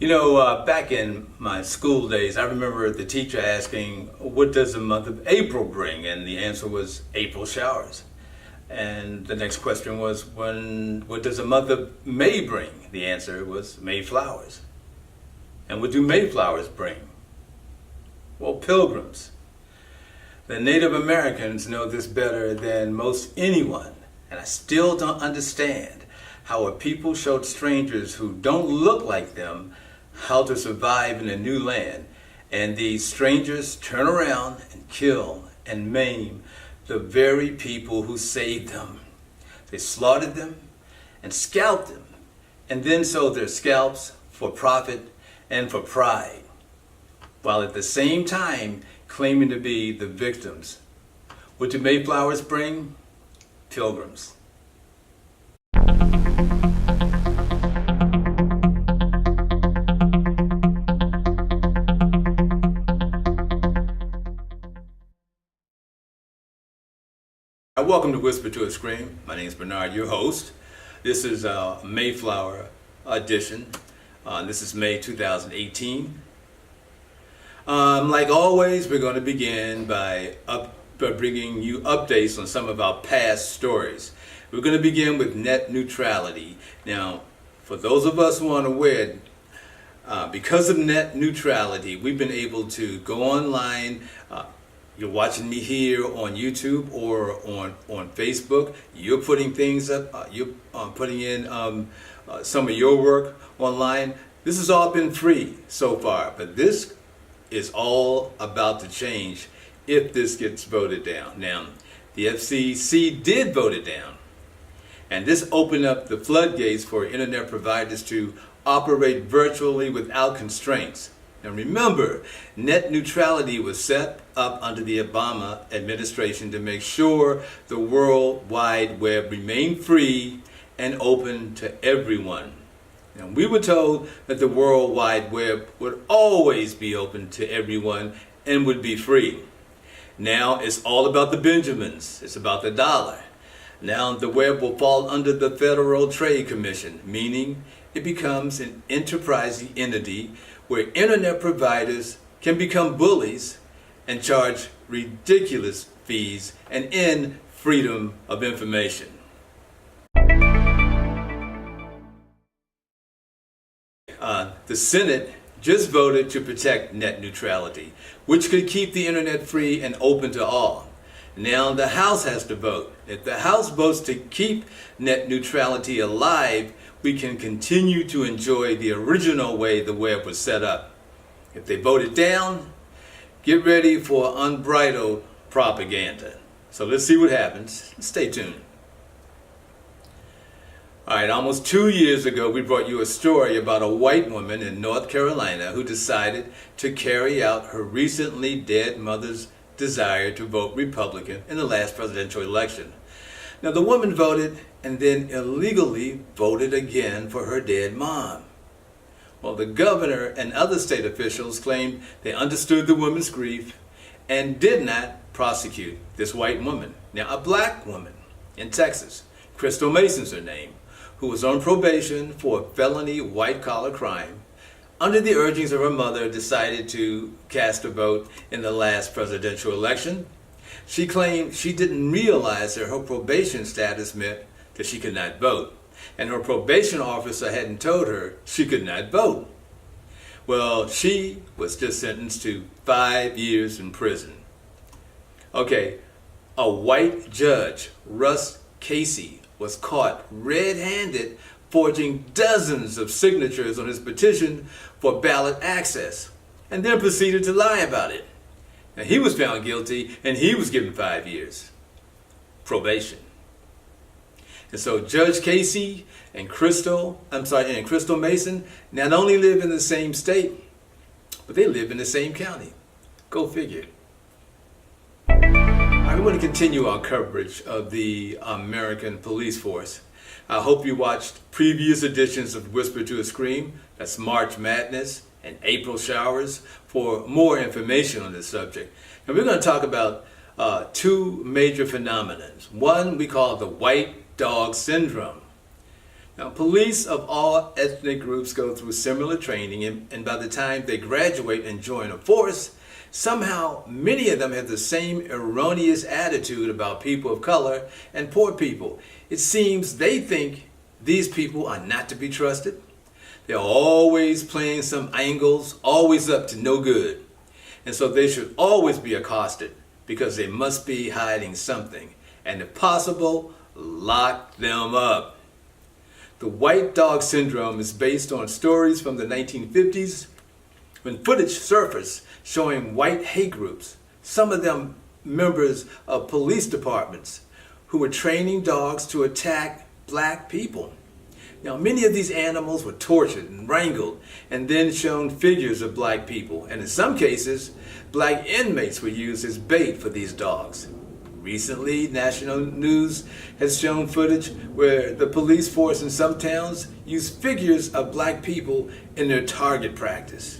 Back in my school days, I remember the teacher asking, what does the month of April bring? And the answer was April showers. And the next question was, what does the month of May bring? The answer was Mayflowers. And what do Mayflowers bring? Well, pilgrims. The Native Americans know this better than most anyone, and I still don't understand how a people showed strangers who don't look like them how to survive in a new land, and these strangers turn around and kill and maim the very people who saved them. They slaughtered them and scalped them, and then sold their scalps for profit and for pride, while at the same time claiming to be the victims. What do Mayflowers bring? Pilgrims. Welcome to Whisper2Scream. My name is Bernard, your host. This is a Mayflower edition. This is May 2018. Like always, we're going to begin by bringing you updates on some of our past stories. We're going to begin with net neutrality. Now, for those of us who aren't aware, because of net neutrality, we've been able to go online. You're watching me here on YouTube or on Facebook. You're putting things up. You're putting in some of your work online. This has all been free so far, but this is all about to change if this gets voted down. Now, the FCC did vote it down, and this opened up the floodgates for internet providers to operate virtually without constraints. Now remember, net neutrality was set up under the Obama administration to make sure the World Wide Web remained free and open to everyone. Now, we were told that the World Wide Web would always be open to everyone and would be free. Now it's all about the Benjamins. It's about the dollar. Now the web will fall under the Federal Trade Commission, meaning it becomes an enterprising entity where internet providers can become bullies and charge ridiculous fees and end freedom of information. The Senate just voted to protect net neutrality, which could keep the internet free and open to all. Now the House has to vote. If the House votes to keep net neutrality alive, we can continue to enjoy the original way the web was set up. If they vote it down, get ready for unbridled propaganda. So let's see what happens. Stay tuned. All right, almost 2 years ago, we brought you a story about a white woman in North Carolina who decided to carry out her recently dead mother's desire to vote Republican in the last presidential election. Now, the woman voted and then illegally voted again for her dead mom. Well, the governor and other state officials claimed they understood the woman's grief and did not prosecute this white woman. Now, a black woman in Texas, Crystal Mason's her name, who was on probation for a felony white-collar crime, under the urgings of her mother, decided to cast a vote in the last presidential election. She claimed she didn't realize that her probation status meant that she could not vote, and her probation officer hadn't told her she could not vote. Well, she was just sentenced to 5 years in prison. Okay, a white judge, Russ Casey, was caught red-handed forging dozens of signatures on his petition for ballot access, and then proceeded to lie about it. Now, he was found guilty, and he was given 5 years probation. And so Judge Casey and Crystal Mason not only live in the same state, but they live in the same county. Go figure. I want to continue our coverage of the American police force. I hope you watched previous editions of Whisper2Scream, that's March Madness and April Showers, for more information on this subject. And we're going to talk about two major phenomena. One we call the white dog syndrome. Now, police of all ethnic groups go through similar training, and by the time they graduate and join a force, somehow many of them have the same erroneous attitude about people of color and poor people. It seems they think these people are not to be trusted. They're always playing some angles, always up to no good. And so they should always be accosted because they must be hiding something. And if possible, lock them up. The white dog syndrome is based on stories from the 1950s when footage surfaced showing white hate groups, some of them members of police departments, who were training dogs to attack black people. Now, many of these animals were tortured and wrangled and then shown figures of black people, and in some cases, black inmates were used as bait for these dogs. Recently, national news has shown footage where the police force in some towns used figures of black people in their target practice.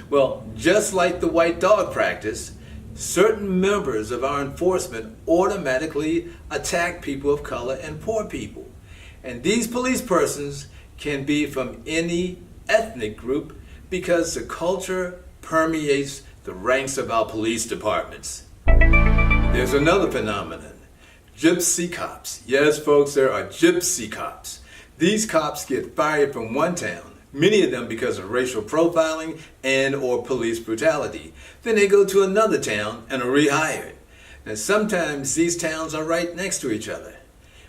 Well, just like the white dog practice, certain members of our enforcement automatically attack people of color and poor people. And these police persons can be from any ethnic group because the culture permeates the ranks of our police departments. There's another phenomenon, gypsy cops. Yes, folks, there are gypsy cops. These cops get fired from one town, many of them because of racial profiling and or police brutality. Then they go to another town and are rehired. Now, sometimes these towns are right next to each other.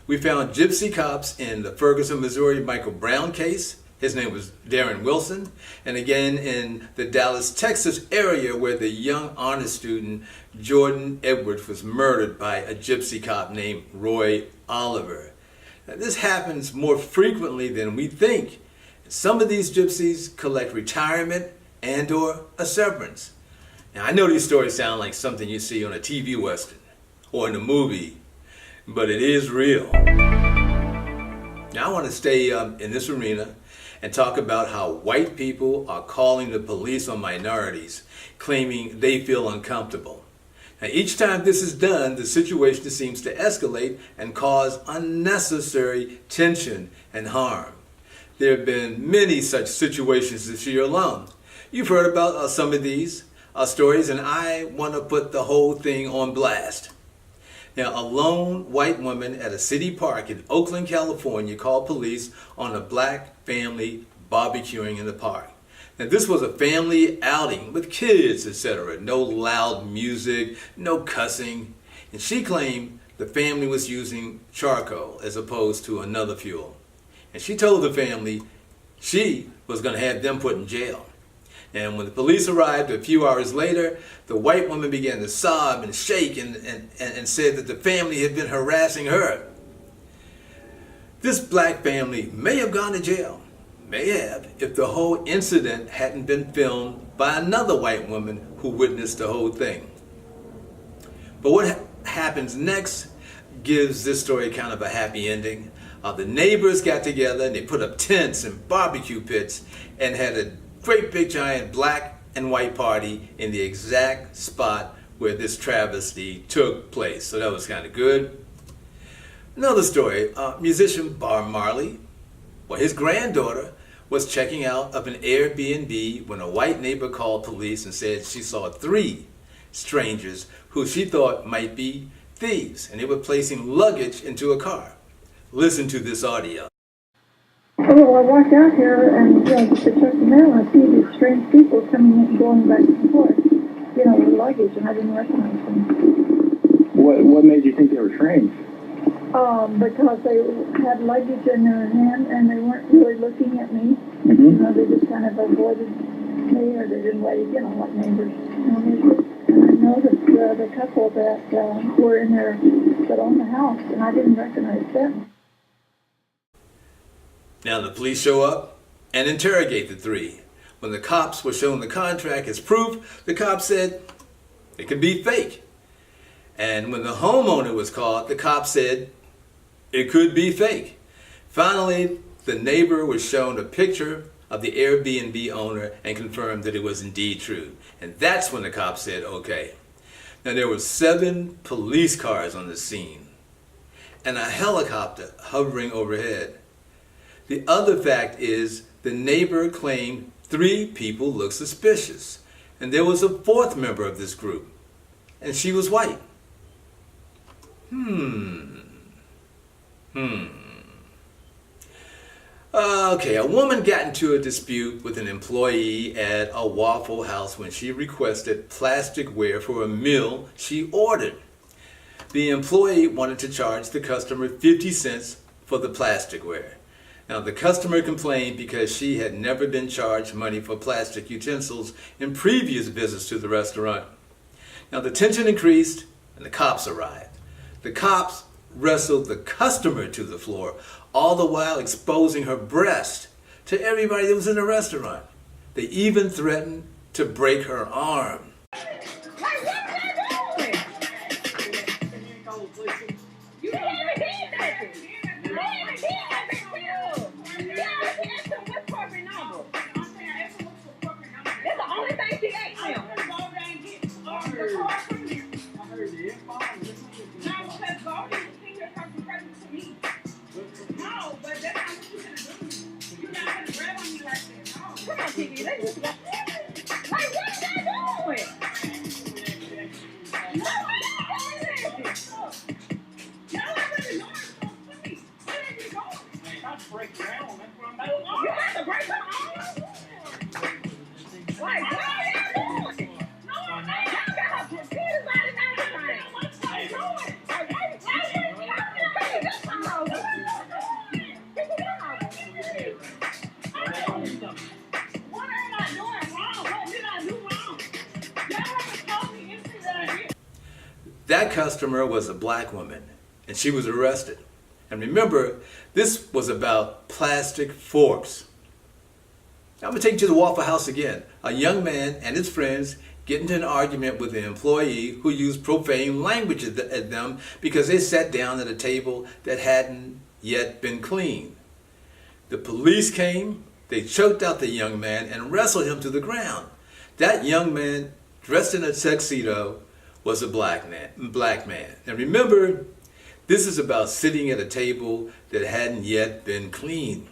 We found gypsy cops in the Ferguson, Missouri Michael Brown case. His name was Darren Wilson. And again in the Dallas, Texas area where the young honor student Jordan Edwards was murdered by a gypsy cop named Roy Oliver. Now, this happens more frequently than we think. Some of these gypsies collect retirement and or a severance. Now, I know these stories sound like something you see on a TV Western or in a movie, but it is real. Now, I want to stay in this arena and talk about how white people are calling the police on minorities, claiming they feel uncomfortable. Now, each time this is done, the situation seems to escalate and cause unnecessary tension and harm. There have been many such situations this year alone. You've heard about some of these stories, and I want to put the whole thing on blast. Now, a lone white woman at a city park in Oakland, California called police on a black family barbecuing in the park. Now, this was a family outing with kids, etc. No loud music, no cussing. And she claimed the family was using charcoal as opposed to another fuel. And she told the family she was going to have them put in jail. And when the police arrived a few hours later, the white woman began to sob and shake and said that the family had been harassing her. This black family may have gone to jail, may have, if the whole incident hadn't been filmed by another white woman who witnessed the whole thing. But what happens next gives this story kind of a happy ending. The neighbors got together and they put up tents and barbecue pits and had a great big giant black and white party in the exact spot where this travesty took place. So that was kind of good. Another story, musician Bob Marley, well, his granddaughter was checking out of an Airbnb when a white neighbor called police and said she saw 3 strangers who she thought might be thieves, and they were placing luggage into a car. Listen to this audio. Well, I walked out here and, to check the mail, I see these strange people coming in and going back and forth, with luggage, and I didn't recognize them. What made you think they were strange? Because they had luggage in their hand and they weren't really looking at me. Mm-hmm. They just kind of avoided me, or they didn't wave, like neighbors. And I noticed the couple that were in there that owned the house, and I didn't recognize them. Now the police show up and interrogate the 3. When the cops were shown the contract as proof, the cops said it could be fake. And when the homeowner was called, the cops said it could be fake. Finally, the neighbor was shown a picture of the Airbnb owner and confirmed that it was indeed true. And that's when the cops said, okay. Now there were 7 police cars on the scene and a helicopter hovering overhead. The other fact is the neighbor claimed 3 people looked suspicious, and there was a 4th member of this group, and she was white. Okay, a woman got into a dispute with an employee at a Waffle House when she requested plasticware for a meal she ordered. The employee wanted to charge the customer 50 cents for the plasticware. Now, the customer complained because she had never been charged money for plastic utensils in previous visits to the restaurant. Now, the tension increased and the cops arrived. The cops wrestled the customer to the floor, all the while exposing her breast to everybody that was in the restaurant. They even threatened to break her arm. That customer was a black woman, and she was arrested. And remember, this was about plastic forks. I'm going to take you to the Waffle House again. A young man and his friends get into an argument with an employee who used profane language at them because they sat down at a table that hadn't yet been cleaned. The police came, they choked out the young man and wrestled him to the ground. That young man, dressed in a tuxedo, was a black man. And remember, this is about sitting at a table that hadn't yet been cleaned.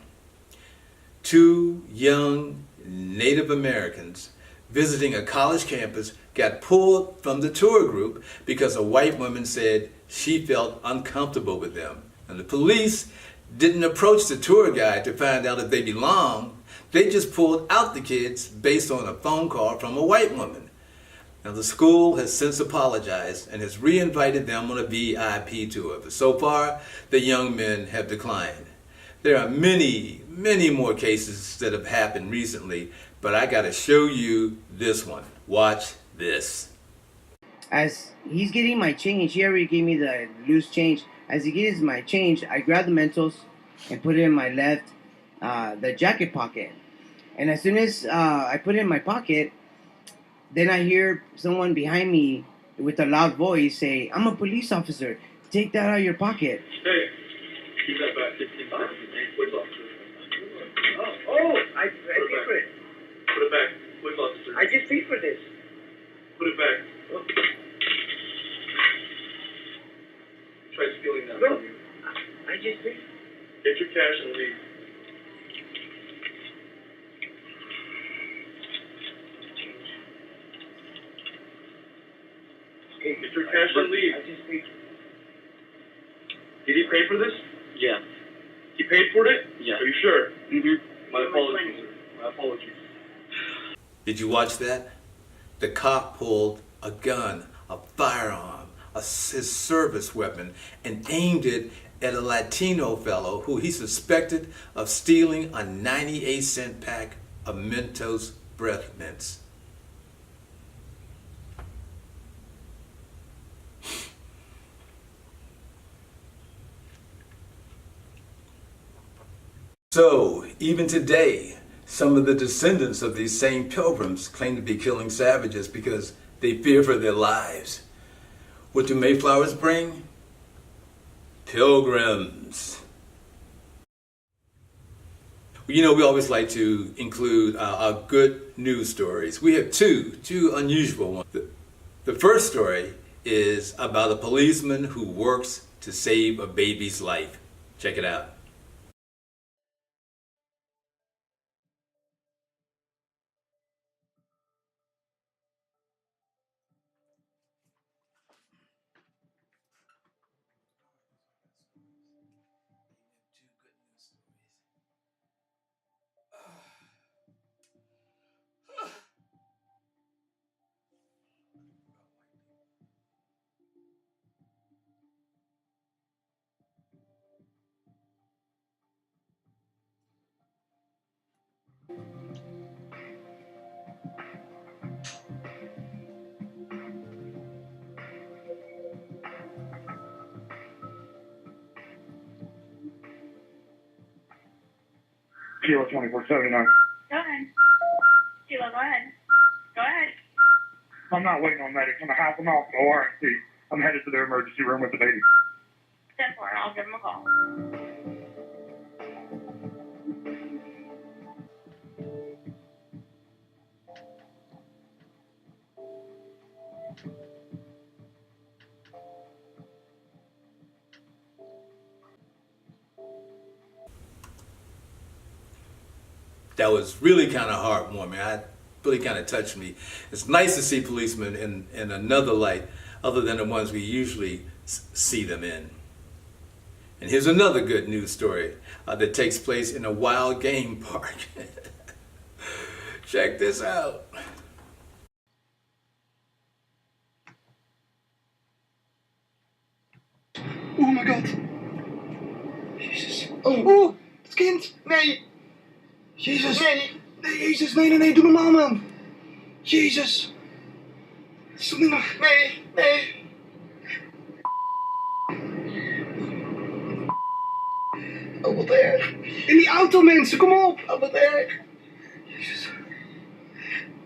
2 young Native Americans visiting a college campus got pulled from the tour group because a white woman said she felt uncomfortable with them. And the police didn't approach the tour guide to find out if they belonged. They just pulled out the kids based on a phone call from a white woman. Now, the school has since apologized and has re-invited them on a VIP tour, but so far, the young men have declined. There are many, many more cases that have happened recently, but I got to show you this one. Watch this. As he's getting my change, he already gave me the loose change. As he gives my change, I grab the Mentos and put it in my left, the jacket pocket. And as soon as I put it in my pocket, then I hear someone behind me with a loud voice say, "I'm a police officer. Take that out of your pocket." Hey, keep that back 15 seconds. Police officer. I paid for it. Put it back. Police officer. I just paid for this. Put it back. Try stealing that No. from you. I just paid. Get your cash and leave. Get your cash and leave. I just paid. Did he pay for this? Yeah. He paid for it? Yeah. Are you sure? Mm-hmm. My apologies, sir. My apologies. Did you watch that? The cop pulled a gun, a firearm, his service weapon, and aimed it at a Latino fellow who he suspected of stealing a 98-cent pack of Mentos breath mints. So, even today, some of the descendants of these same pilgrims claim to be killing savages because they fear for their lives. What do Mayflowers bring? Pilgrims. You know, we always like to include our good news stories. We have two unusual ones. The first story is about a policeman who works to save a baby's life. Check it out. Kilo 2479. Go ahead. Sheila, go ahead. Go ahead. I'm not waiting on medics. I'm a half a mile from the RNC. I'm headed to their emergency room with the baby. 10-4, I'll give him a call. That was really kind of heartwarming. I really kind of touched me. It's nice to see policemen in another light other than the ones we usually see them in. And here's another good news story that takes place in a wild game park. Check this out. Oh my god. Jezus. Oh, het kind. Nee. Jezus. Nee. Nee, Jezus. Nee, nee, nee. Doe normaal, man. Jezus. Stop niet nog. Nee, nee. Oh, wat erg. In die auto, mensen. Kom op. Oh, wat erg. Jezus.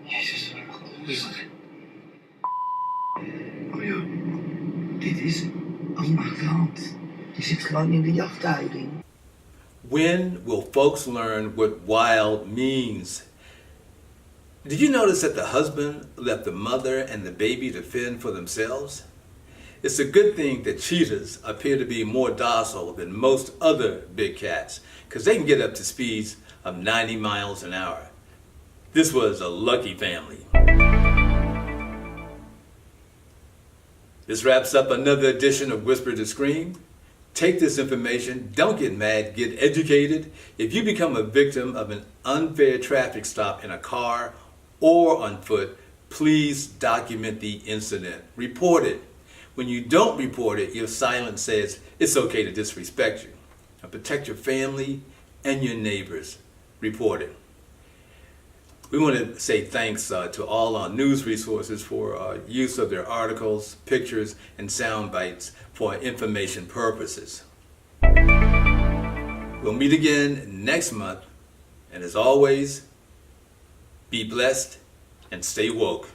Jezus. Oh joh. Dit is allemaal aan de hand. Je zit gewoon in de jachthouding. When will folks learn what wild means? Did you notice that the husband left the mother and the baby to fend for themselves? It's a good thing that cheetahs appear to be more docile than most other big cats, because they can get up to speeds of 90 miles an hour. This was a lucky family. This wraps up another edition of Whisper to Scream. Take this information, don't get mad, get educated. If you become a victim of an unfair traffic stop in a car or on foot, please document the incident. Report it. When you don't report it, your silence says it's okay to disrespect you. Now protect your family and your neighbors. Report it. We want to say thanks to all our news resources for use of their articles, pictures, and sound bites for information purposes. We'll meet again next month, and as always, be blessed and stay woke.